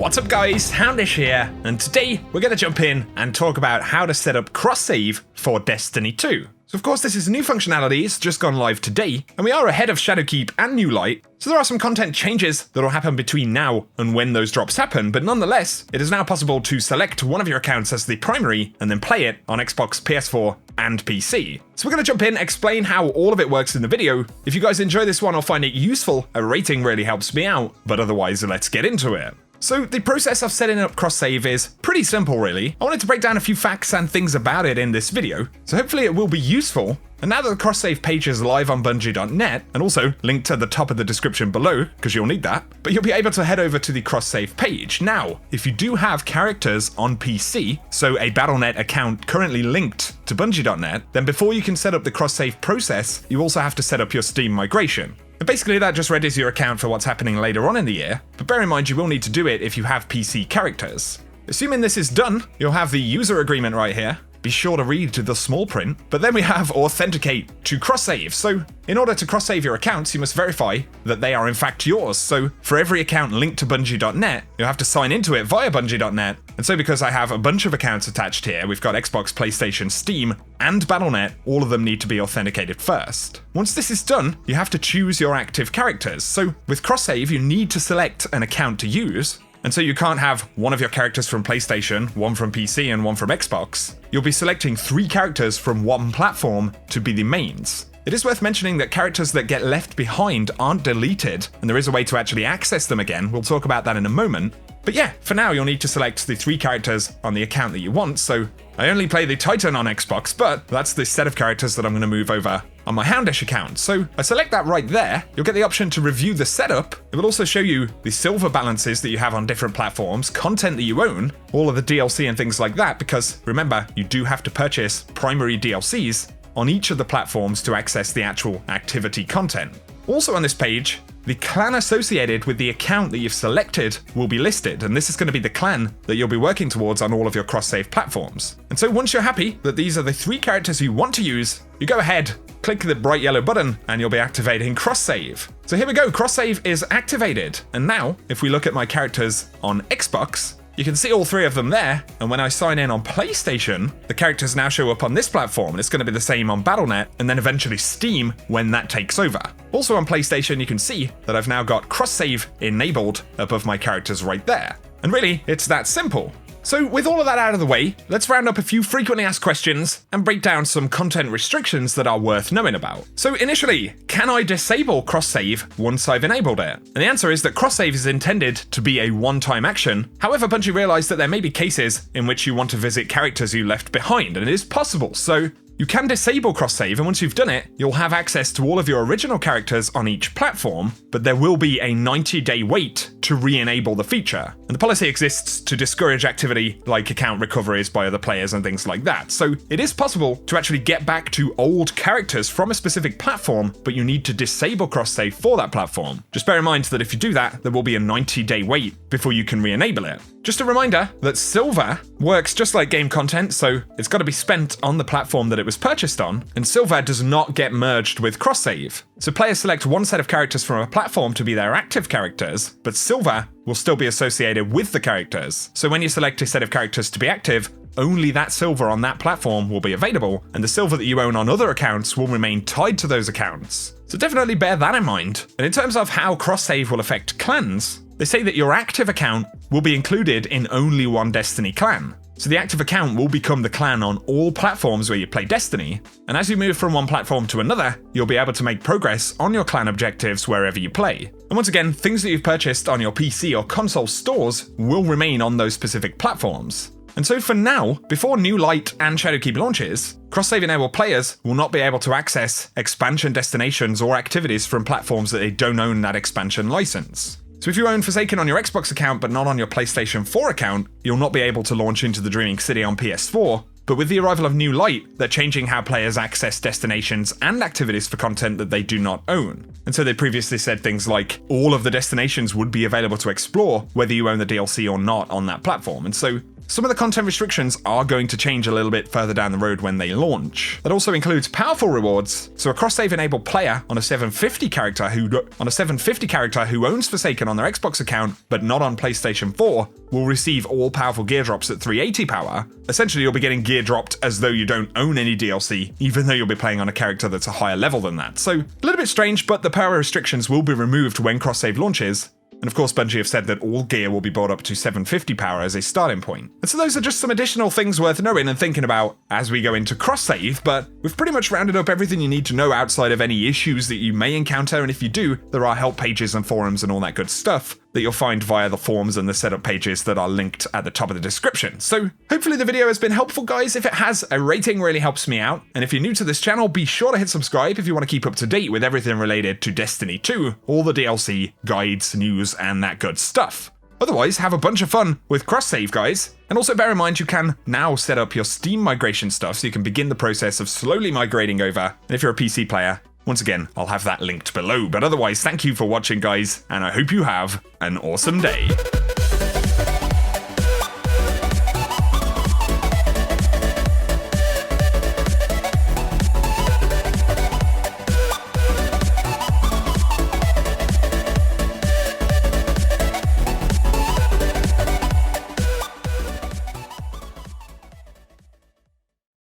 What's up guys, Houndish here, and today we're going to jump in and talk about how to set up cross-save for Destiny 2. So of course this is new functionality, it's just gone live today, and we are ahead of Shadowkeep and New Light, so there are some content changes that will happen between now and when those drops happen, but nonetheless, it is now possible to select one of your accounts as the primary and then play it on Xbox, PS4 and PC. So we're going to jump in, explain how all of it works in the video. If you guys enjoy this one or find it useful, a rating really helps me out, but otherwise let's get into it. So the process of setting up cross-save is pretty simple really. I wanted to break down a few facts and things about it in this video, so hopefully it will be useful. And now that the cross-save page is live on Bungie.net, and also linked at the top of the description below, because you'll need that, but you'll be able to head over to the cross-save page. Now, if you do have characters on PC, so a Battle.net account currently linked to Bungie.net, then before you can set up the cross-save process, you also have to set up your Steam migration. And basically that just readies your account for what's happening later on in the year, but bear in mind you will need to do it if you have PC characters. Assuming this is done, you'll have the user agreement right here. Be sure to read the small print, but then we have Authenticate to cross-save. So in order to cross-save your accounts, you must verify that they are in fact yours. So for every account linked to Bungie.net, you'll have to sign into it via Bungie.net. And so because I have a bunch of accounts attached here, we've got Xbox, PlayStation, Steam, and Battle.net, all of them need to be authenticated first. Once this is done, you have to choose your active characters. So with cross-save, you need to select an account to use. And so you can't have one of your characters from PlayStation, one from PC, and one from Xbox. You'll be selecting 3 characters from one platform to be the mains. It is worth mentioning that characters that get left behind aren't deleted, and there is a way to actually access them again. We'll talk about that in a moment. But yeah, for now you'll need to select the 3 characters on the account that you want, so I only play the Titan on Xbox, but that's the set of characters that I'm going to move over on my Houndish account. So I select that right there, you'll get the option to review the setup. It will also show you the silver balances that you have on different platforms, content that you own, all of the DLC and things like that, because remember, you do have to purchase primary DLCs on each of the platforms to access the actual activity content. Also on this page, the clan associated with the account that you've selected will be listed, and this is going to be the clan that you'll be working towards on all of your cross-save platforms. And so once you're happy that these are the 3 characters you want to use, you go ahead, click the bright yellow button, and you'll be activating cross-save. So here we go, cross-save is activated. And now, if we look at my characters on Xbox, you can see all 3 of them there, and when I sign in on PlayStation, the characters now show up on this platform, and it's going to be the same on Battle.net, and then eventually Steam when that takes over. Also on PlayStation, you can see that I've now got cross-save enabled above my characters right there. And really, it's that simple. So with all of that out of the way, let's round up a few frequently asked questions and break down some content restrictions that are worth knowing about. So initially, can I disable cross-save once I've enabled it? And the answer is that cross-save is intended to be a one-time action. However, Bungie realized that there may be cases in which you want to visit characters you left behind, and it is possible. So you can disable cross-save, and once you've done it, you'll have access to all of your original characters on each platform, but there will be a 90-day wait to re-enable the feature. And the policy exists to discourage activity like account recoveries by other players and things like that. So it is possible to actually get back to old characters from a specific platform, but you need to disable cross-save for that platform. Just bear in mind that if you do that, there will be a 90-day wait before you can re-enable it. Just a reminder that silver works just like game content, so it's got to be spent on the platform that it was purchased on, and silver does not get merged with cross-save. So players select one set of characters from a platform to be their active characters, but silver will still be associated with the characters. So when you select a set of characters to be active, only that silver on that platform will be available, and the silver that you own on other accounts will remain tied to those accounts. So definitely bear that in mind. And in terms of how cross-save will affect clans, they say that your active account will be included in only one Destiny clan. So the active account will become the clan on all platforms where you play Destiny, and as you move from one platform to another, you'll be able to make progress on your clan objectives wherever you play. And once again, things that you've purchased on your PC or console stores will remain on those specific platforms. And so for now, before New Light and Shadowkeep launches, cross-save enabled players will not be able to access expansion destinations or activities from platforms that they don't own that expansion license. So if you own Forsaken on your Xbox account but not on your PlayStation 4 account, you'll not be able to launch into the Dreaming City on PS4, but with the arrival of New Light, they're changing how players access destinations and activities for content that they do not own. And so they previously said things like, all of the destinations would be available to explore, whether you own the DLC or not on that platform. And so some of the content restrictions are going to change a little bit further down the road when they launch. That also includes powerful rewards, so a cross-save enabled player on a 750 character who owns Forsaken on their Xbox account but not on PlayStation 4 will receive all powerful gear drops at 380 power. Essentially, you'll be getting gear dropped as though you don't own any DLC, even though you'll be playing on a character that's a higher level than that. So, a little bit strange, but the power restrictions will be removed when cross-save launches. And of course, Bungie have said that all gear will be brought up to 750 power as a starting point. And so those are just some additional things worth knowing and thinking about as we go into cross-save, but we've pretty much rounded up everything you need to know outside of any issues that you may encounter, and if you do, there are help pages and forums and all that good stuff that you'll find via the forums and the setup pages that are linked at the top of the description. So hopefully the video has been helpful, guys. If it has, a rating really helps me out. And if you're new to this channel, be sure to hit subscribe if you want to keep up to date with everything related to Destiny 2, all the DLC, guides, news, and that good stuff. Otherwise, have a bunch of fun with cross-save, guys. And also bear in mind you can now set up your Steam migration stuff so you can begin the process of slowly migrating over. And if you're a PC player, once again, I'll have that linked below. But otherwise, thank you for watching, guys, and I hope you have an awesome day.